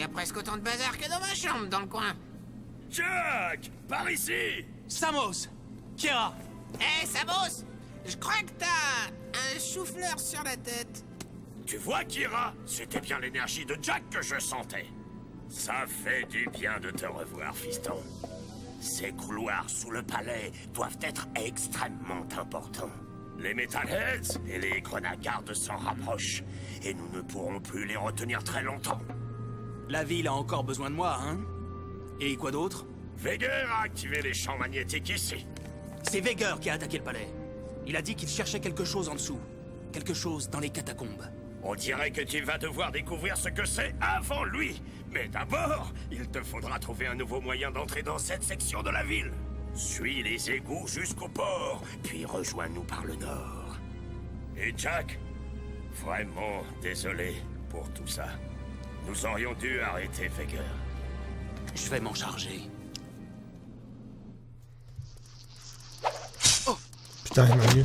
a presque autant de bazar que dans ma chambre, dans le coin. Jack, par ici. Samos! Kira! Hé, Samos! Je crois que t'as un chou-fleur sur la tête. Tu vois, Kira, c'était bien l'énergie de Jack que je sentais. Ça fait du bien de te revoir, fiston. Ces couloirs sous le palais doivent être extrêmement importants. Les Metalheads et les Grenagardes s'en rapprochent, et nous ne pourrons plus les retenir très longtemps. La ville a encore besoin de moi, hein? Et quoi d'autre? Veger a activé les champs magnétiques ici. C'est Veger qui a attaqué le palais. Il a dit qu'il cherchait quelque chose en dessous. Quelque chose dans les catacombes. On dirait que tu vas devoir découvrir ce que c'est avant lui. Mais d'abord, il te faudra trouver un nouveau moyen d'entrer dans cette section de la ville. Suis les égouts jusqu'au port, puis rejoins-nous par le nord. Et Jack, vraiment désolé pour tout ça. Nous aurions dû arrêter Veger. Je vais m'en charger. Putain, il m'a vu.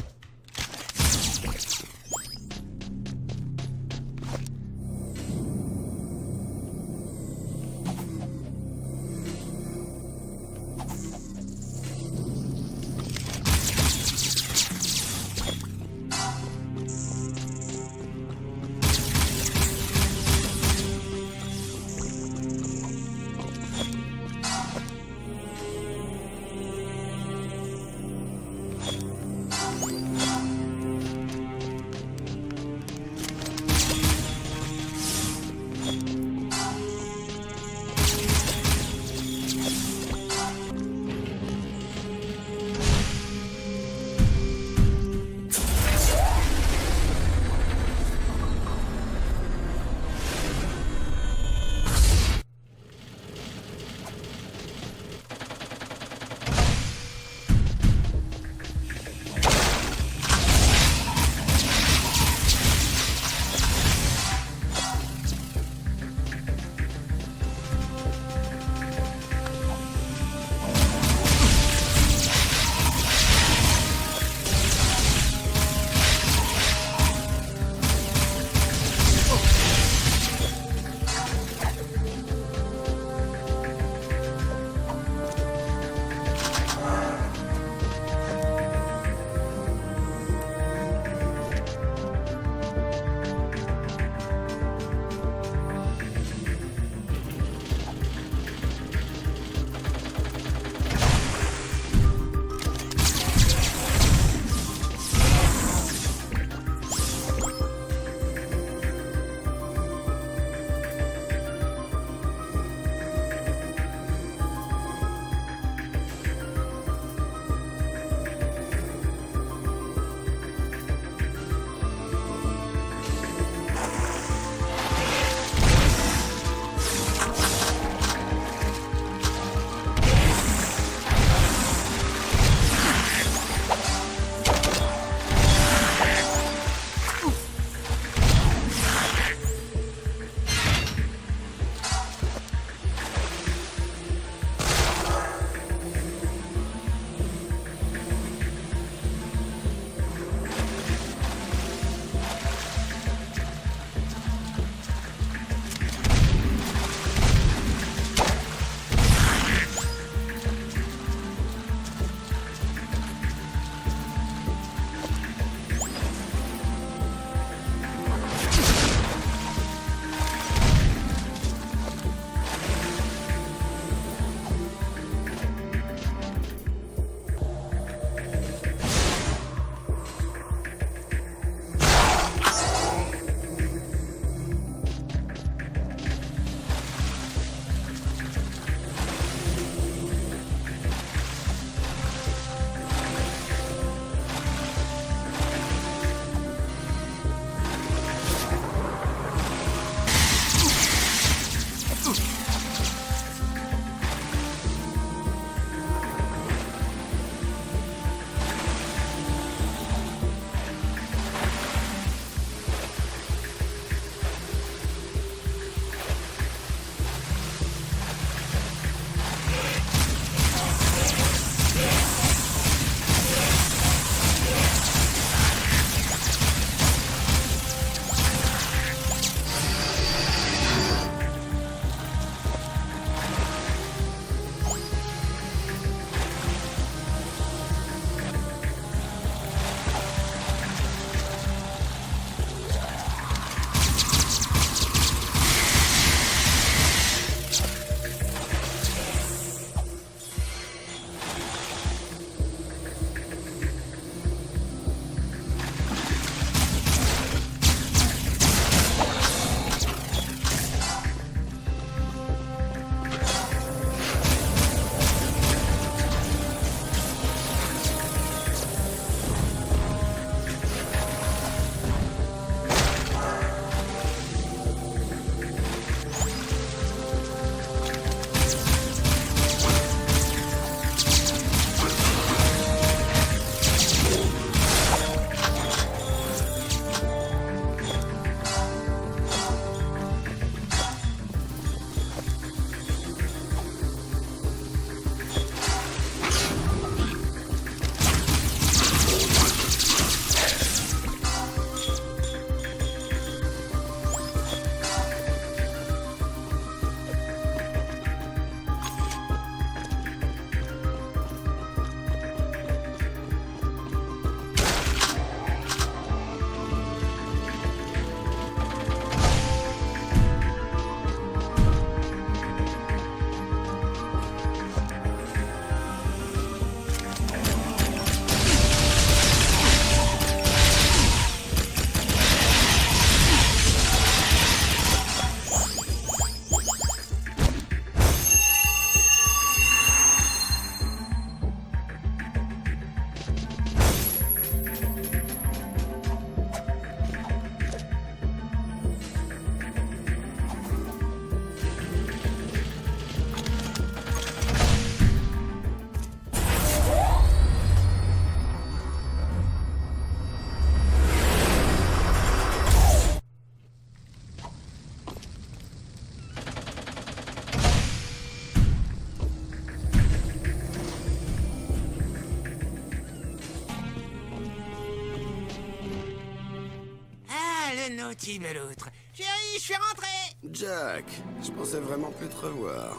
petit beloutre. Chérie, je suis rentré. Jack, je pensais vraiment plus te revoir.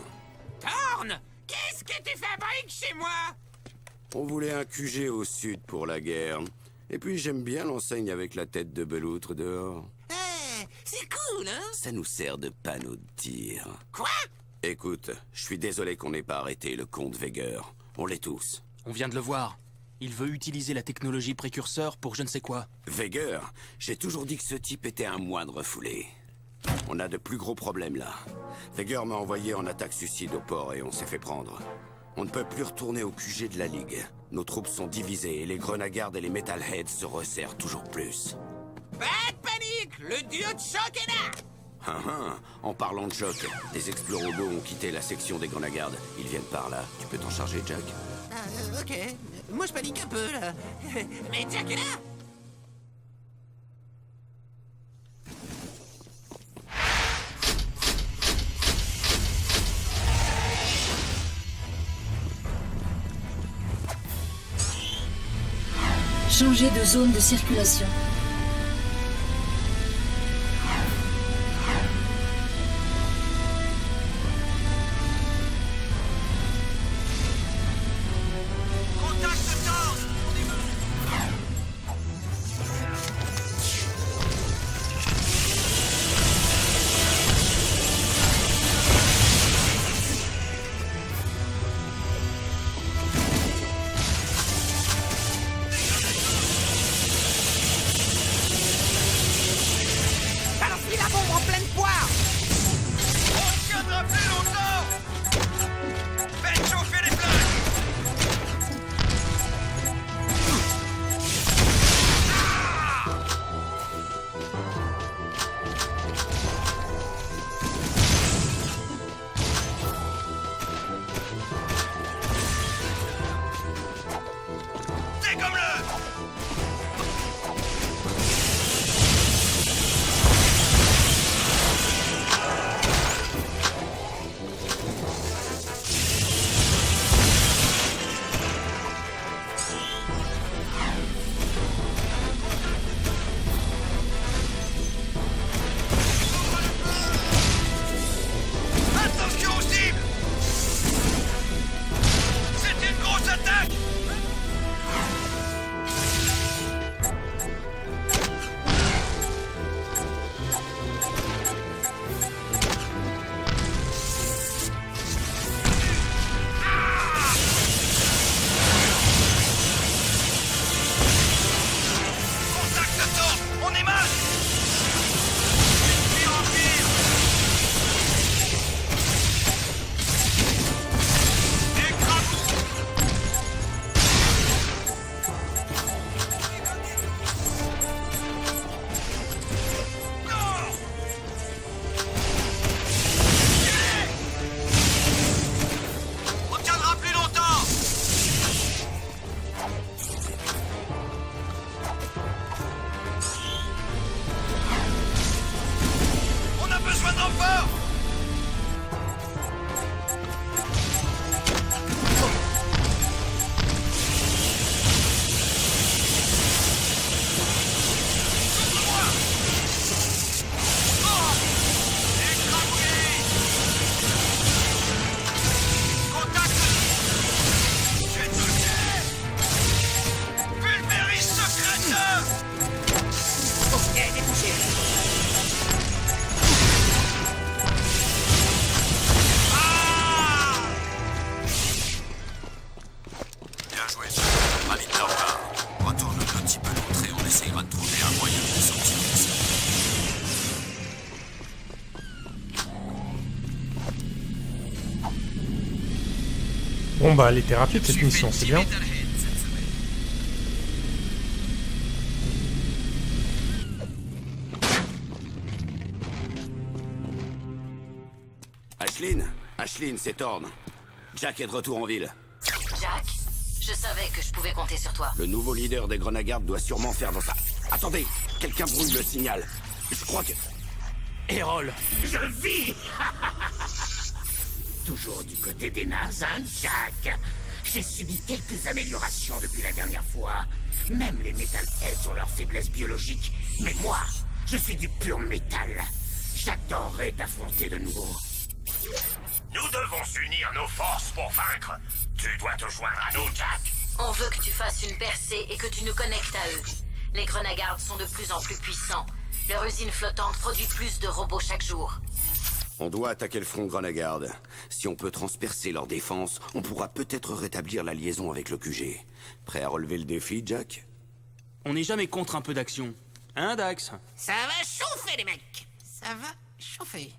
Thorn, qu'est-ce que tu fabriques chez moi? On voulait un QG au sud pour la guerre. Et puis j'aime bien l'enseigne avec la tête de beloutre dehors. Eh, c'est cool, hein? Ça nous sert de panneau de tir. Quoi? Écoute, je suis désolé qu'on n'ait pas arrêté le comte Veiger. On l'est tous. On vient de le voir. Il veut utiliser la technologie précurseur pour je ne sais quoi. Veiger, j'ai toujours dit que ce type était un moindre foulé. On a de plus gros problèmes là. Veiger m'a envoyé en attaque suicide au port et on s'est fait prendre. On ne peut plus retourner au QG de la Ligue. Nos troupes sont divisées et les Grenagardes et les Metalheads se resserrent toujours plus. Pas de panique, le duo de choc est là. En parlant de choc, des explorobots ont quitté la section des Grenagardes. Ils viennent par là. Tu peux t'en charger, Jack? Ok, moi je panique un peu là. Mais Jack est là. Changer de zone de circulation. Balance-lui la bombe en pleine poire. On tiendra plus longtemps! Faites chauffer les flingues! Dégomme-le! Attention aux cibles! C'est une grosse attaque! Contact de temps! On est mal! Pire en pire! Écrase-vous! Non! On tiendra plus longtemps! On a besoin de renfort! Contre-moi! Oh! Écrabouillé! Contact! J'ai touché! Pulvérise ce crétin! Ok, débouché. Ah! Bien joué, Jack. Ravi de te revoir. Retourne un petit peu l'entrée, on essayera de trouver un moyen de sortir d'ici. Bon bah elle était rapide cette mission, c'est bien. Ashlyn, c'est Thorn. Jack est de retour en ville. Jack, je savais que je pouvais compter sur toi. Le nouveau leader des Grenagardes doit sûrement faire dans ça. Attendez, quelqu'un brouille le signal. Je crois que... Hérol. Je vis. Toujours du côté des nazes, hein, Jack? J'ai subi quelques améliorations depuis la dernière fois. Même les Metalheads ont leur faiblesse biologique. Mais moi, Je suis du pur métal. J'adorerais t'affronter de nouveau. Nous devons unir nos forces pour vaincre. Tu dois te joindre à nous, Jack. On veut que tu fasses une percée et que tu nous connectes à eux. Les Grenagard sont de plus en plus puissants. Leur usine flottante produit plus de robots chaque jour. On doit attaquer le front Grenagard. Si on peut transpercer leur défense, on pourra peut-être rétablir la liaison avec le QG. Prêt à relever le défi, Jack? On n'est jamais contre un peu d'action. Hein, Dax? Ça va chauffer, les mecs. Ça va chauffer.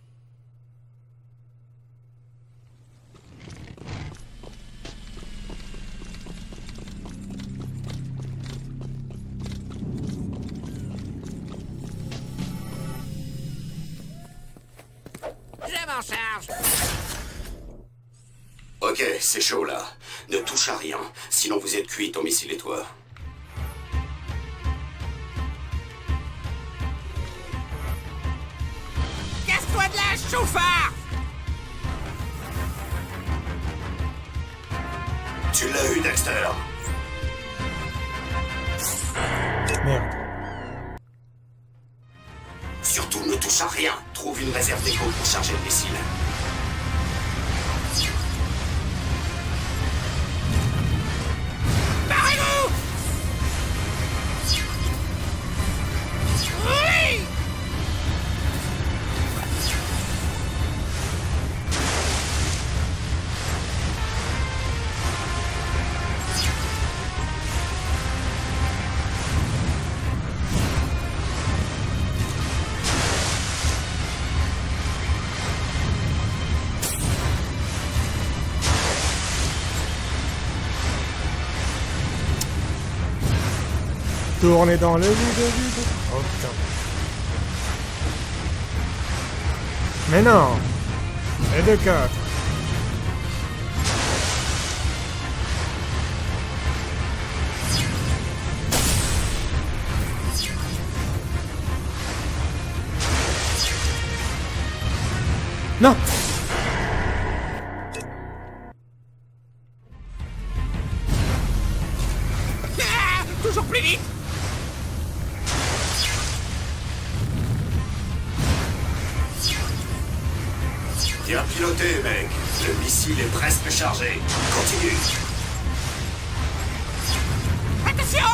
Je m'en charge. Ok, c'est chaud là. Ne touche à rien, sinon vous êtes cuit, ton missile et toi. Casse-toi de là, chauffard. Tu l'as eu, Dexter. Merde. Surtout ne touche à rien. Trouve une réserve d'écho pour charger le missile. Barrez-vous. Oui. Tourner dans le vide. Oh putain. Mais non. Et de 4. Non. Ah, toujours plus vite. Bien piloté, mec. Le missile est presque chargé. Continue. Attention.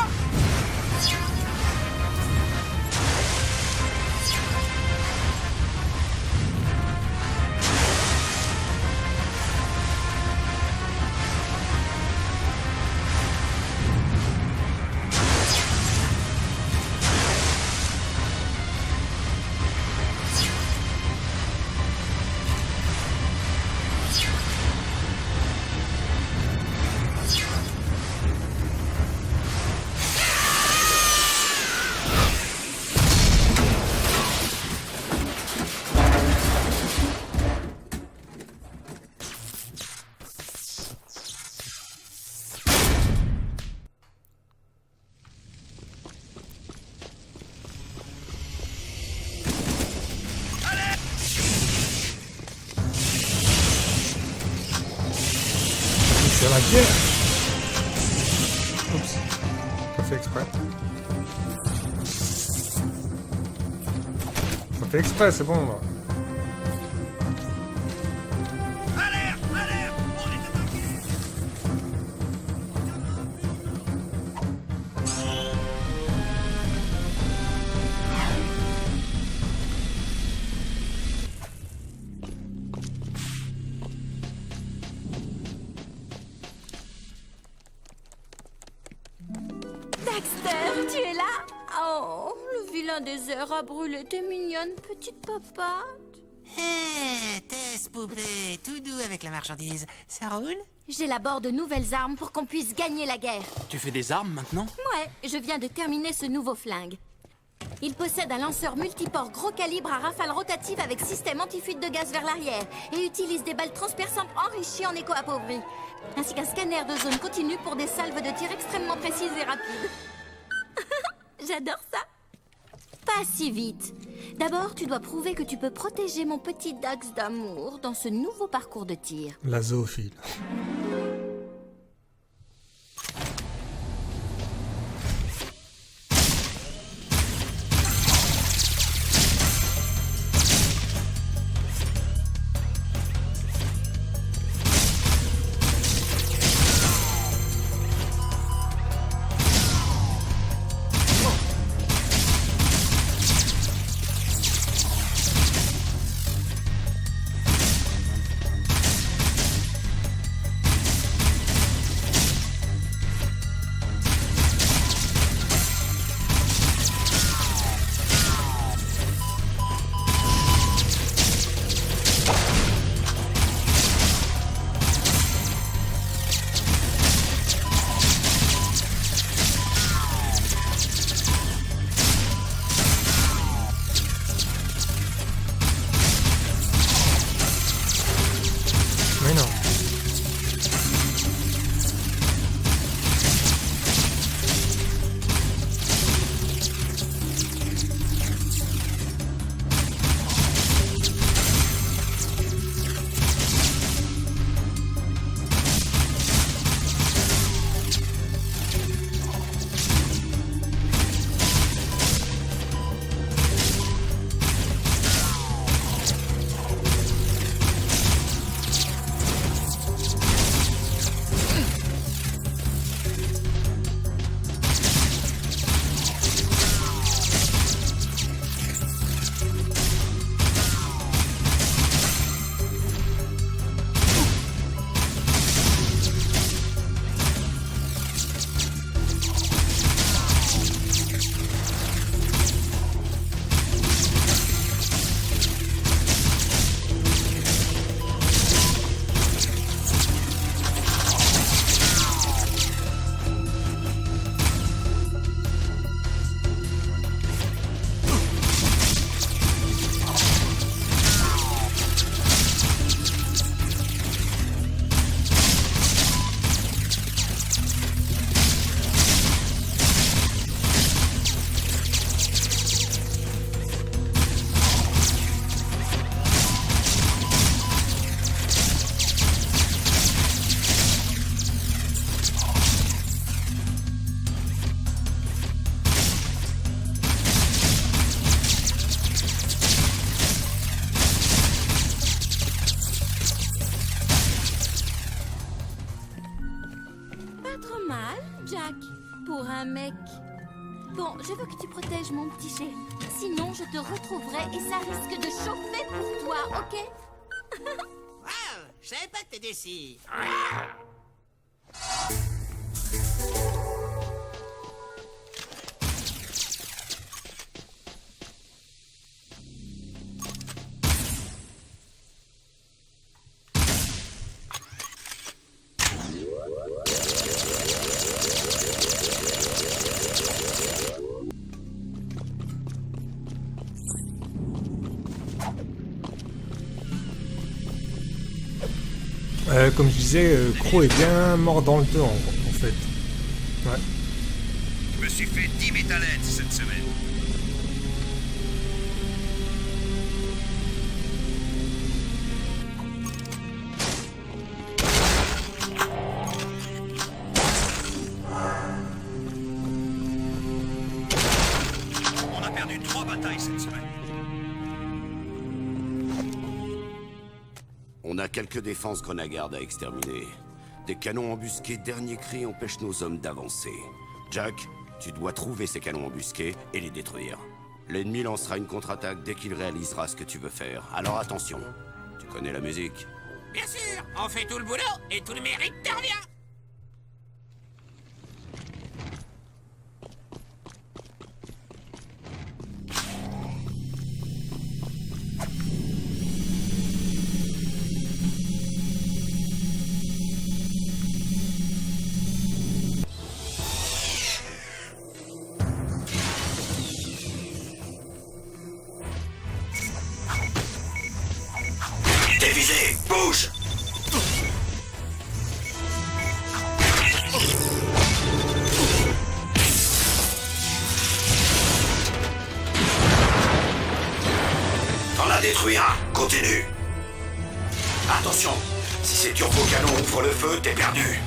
C'est la guerre. Oups. Ça fait exprès. Ça fait exprès, c'est bon. Là. Alerte, alerte, on est attaqué. Dexter, tu es là? Oh, le vilain désert a brûlé tes mignonnes petites papates. Hé, Tess, poupée, tout doux avec la marchandise. Ça roule? J'élabore de nouvelles armes pour qu'on puisse gagner la guerre. Tu fais des armes maintenant? Ouais, je viens de terminer ce nouveau flingue. Il possède un lanceur multiport gros calibre à rafale rotative avec système anti-fuite de gaz vers l'arrière et utilise des balles transperçantes enrichies en écho appauvri, ainsi qu'un scanner de zone continue pour des salves de tir extrêmement précises et rapides. J'adore ça. Pas si vite. D'abord, tu dois prouver que tu peux protéger mon petit Dax d'amour dans ce nouveau parcours de tir. La zoophile. Jack. Bon, je veux que tu protèges mon petit chéri. Sinon, je te retrouverai et ça risque de chauffer pour toi, ok? Wow, je savais pas que t'étais si... Comme je disais, Crow est bien mort dans le temps, en fait. Ouais. Je me suis fait 10 métallettes cette semaine. On a perdu 3 batailles cette semaine. On a quelques défenses grenades à exterminer. Des canons embusqués dernier cri empêchent nos hommes d'avancer. Jack, tu dois trouver ces canons embusqués et les détruire. L'ennemi lancera une contre-attaque dès qu'il réalisera ce que tu veux faire. Alors attention, tu connais la musique? Bien sûr, on fait tout le boulot et tout le mérite te revient. Dévisé, bouge! T'en as détruit un, continue. Attention, si ces turbo-canons ouvrent le feu, t'es perdu.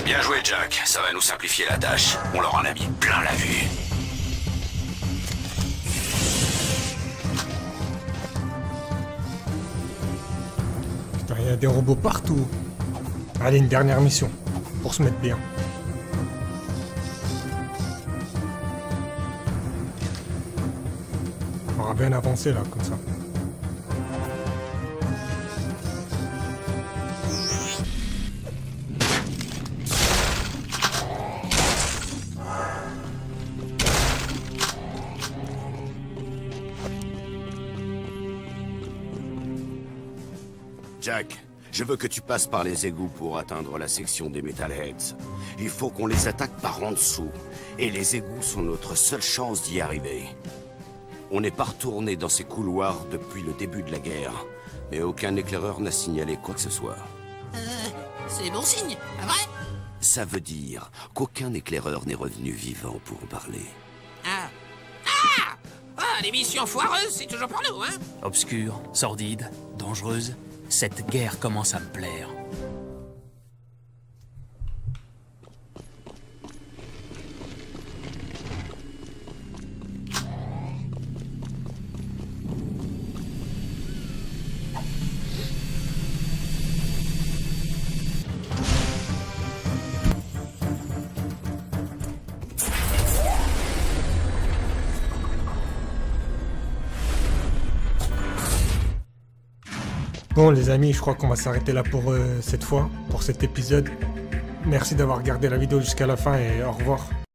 Bien joué, Jack. Ça va nous simplifier la tâche. On leur en a mis plein la vue. Putain, il y a des robots partout. Allez, une dernière mission. Pour se mettre bien. On aura bien avancé là, comme ça. Jack, je veux que tu passes par les égouts pour atteindre la section des Metalheads. Il faut qu'on les attaque par en dessous. Et les égouts sont notre seule chance d'y arriver. On n'est pas retourné dans ces couloirs depuis le début de la guerre. Et aucun éclaireur n'a signalé quoi que ce soit. C'est bon signe, pas vrai? Ça veut dire qu'aucun éclaireur n'est revenu vivant pour en parler. Ah. Les missions foireuses, c'est toujours pour nous, hein? Obscure, sordide, dangereuse, cette guerre commence à me plaire. Bon les amis, je crois qu'on va s'arrêter là pour cette fois, pour cet épisode. Merci d'avoir regardé la vidéo jusqu'à la fin et au revoir.